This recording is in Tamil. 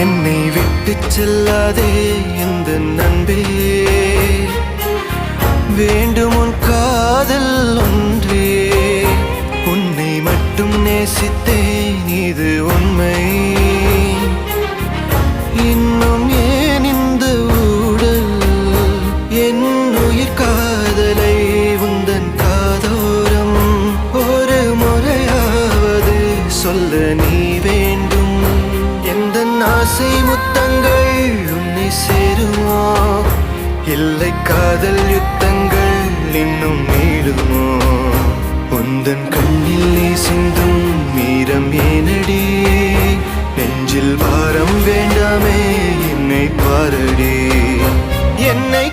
என்னை விட்டு செல்லாதே இந்த நண்பே, வேண்டும் உன் காதல் ஒன்றே. உன்னை மட்டும் நேசித்தேன், இது உண்மை. இன்னும் ஏன் இந்த ஊடல்? என் உயிர் காதலை உந்தன் காதோரம் ஒரு முறையாவது சொல்ல நீ வேண்டும். எந்த ஆசை முத்தங்கள் உன்னை சேருமோ? இல்லை காதல் யுத்தங்கள் இன்னும் நீடுமோ? உந்தன் கண்ணில் நீ சிந்தும் மீரம் ஏனடி? நெஞ்சில் பாரம் வேண்டாமே, என்னை பாரடி. என்னை